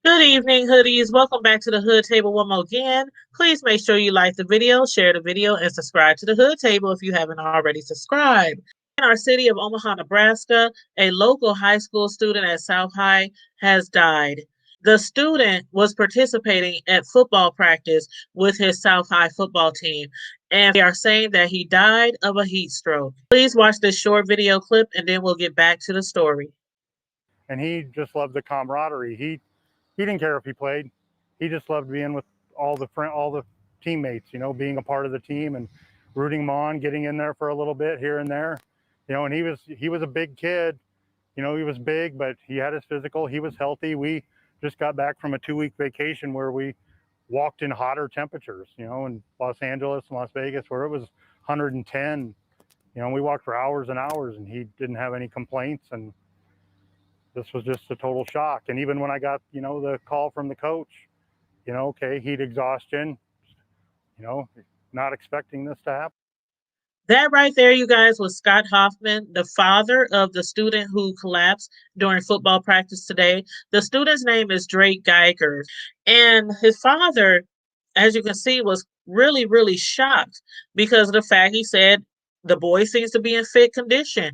Good evening, hoodies. Welcome back to the Hood Table one more again. Please make sure you like the video, share the video, and subscribe to the Hood Table if you haven't already subscribed. In our city of Omaha, Nebraska, a local high school student at South High has died. The student was participating at football practice with his South High football team, and they are saying that he died of a heat stroke. Please watch this short video clip, and then we'll get back to the story. And he just loved the camaraderie. He didn't care if he played. He just loved being with all the teammates, being a part of the team and rooting them on, getting in there for a little bit here and there. And he was a big kid. He was big, but he had his physical. He was healthy. We just got back from a 2-week vacation where we walked in hotter temperatures, in Los Angeles and Las Vegas where it was 110. We walked for hours and hours and he didn't have any complaints, and this was just a total shock. And even when I got, the call from the coach, okay, heat exhaustion, you know, not expecting this to happen. That right there, you guys, was Scott Hoffman, the father of the student who collapsed during football practice today. The student's name is Drake Geiger. And his father, as you can see, was really, really shocked because of the fact he said the boy seems to be in fit condition,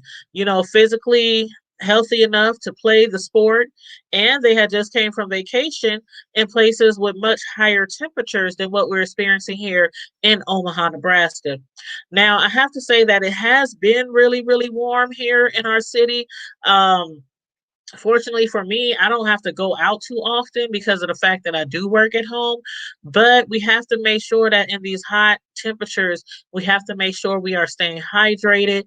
physically healthy enough to play the sport. And they had just came from vacation in places with much higher temperatures than what we're experiencing here in Omaha, Nebraska. Now, I have to say that it has been really, really warm here in our city. Fortunately for me, I don't have to go out too often because of the fact that I do work at home. But we have to make sure that in these hot temperatures, we have to make sure we are staying hydrated.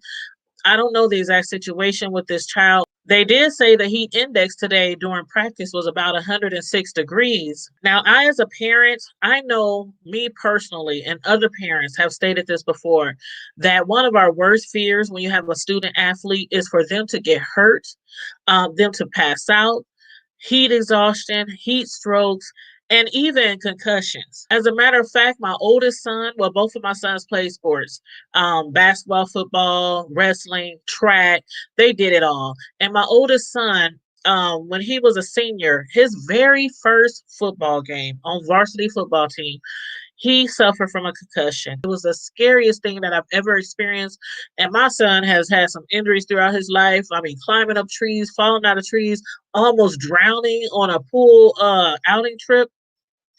I don't know the exact situation with this child. They did say the heat index today during practice was about 106 degrees. Now, I, as a parent, I know me personally, and other parents have stated this before, that one of our worst fears when you have a student athlete is for them to get hurt, them to pass out, heat exhaustion, heat strokes, and even concussions. As a matter of fact, my oldest son, well, both of my sons play sports, basketball, football, wrestling, track, they did it all. And my oldest son, when he was a senior, his very first football game on varsity football team, he suffered from a concussion. It was the scariest thing that I've ever experienced. And my son has had some injuries throughout his life. I mean, climbing up trees, falling out of trees, almost drowning on a pool outing trip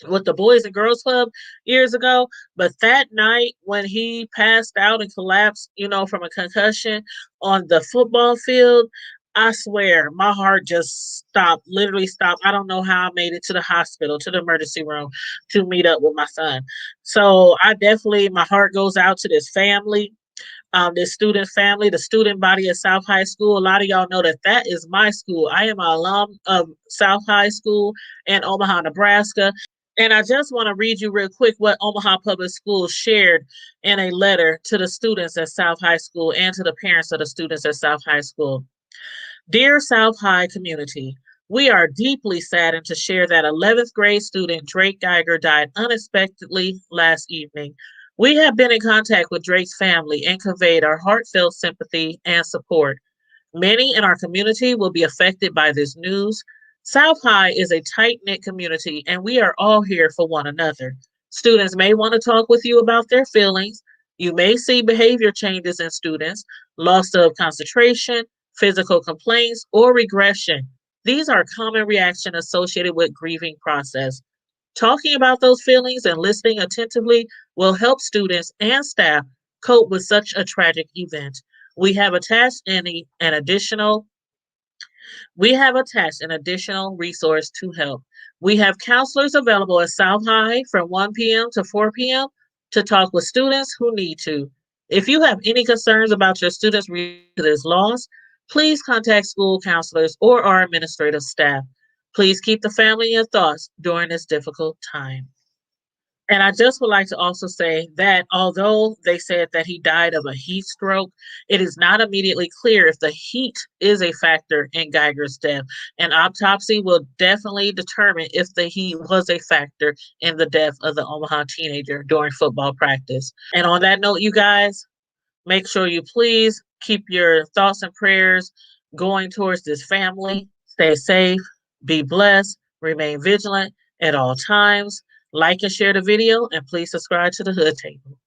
with the Boys and Girls Club years ago. But that night when he passed out and collapsed, from a concussion on the football field, I swear my heart just stopped, literally stopped. I don't know how I made it to the hospital, to the emergency room to meet up with my son. So my heart goes out to this family, this student family, the student body at South High School. A lot of y'all know that that is my school. I am an alum of South High School in Omaha, Nebraska. And I just want to read you real quick what Omaha Public Schools shared in a letter to the students at South High School and to the parents of the students at South High School. Dear South High community, we are deeply saddened to share that 11th grade student Drake Geiger died unexpectedly last evening. We have been in contact with Drake's family and conveyed our heartfelt sympathy and support. Many in our community will be affected by this news. South High is a tight knit community and we are all here for one another. Students may want to talk with you about their feelings. You may see behavior changes in students, loss of concentration, physical complaints, or regression. These are common reactions associated with grieving process. Talking about those feelings and listening attentively will help students and staff cope with such a tragic event. We have attached an additional resource to help. We have counselors available at South High from 1 p.m. to 4 p.m. to talk with students who need to. If you have any concerns about your students related to this loss, please contact school counselors or our administrative staff. Please keep the family in your thoughts during this difficult time. And I just would like to also say that although they said that he died of a heat stroke, it is not immediately clear if the heat is a factor in Geiger's death. An autopsy will definitely determine if the heat was a factor in the death of the Omaha teenager during football practice. And on that note, you guys, make sure you please keep your thoughts and prayers going towards this family. Stay safe, be blessed, Remain vigilant at all times. Like and share the video, and please subscribe to the Hood Table.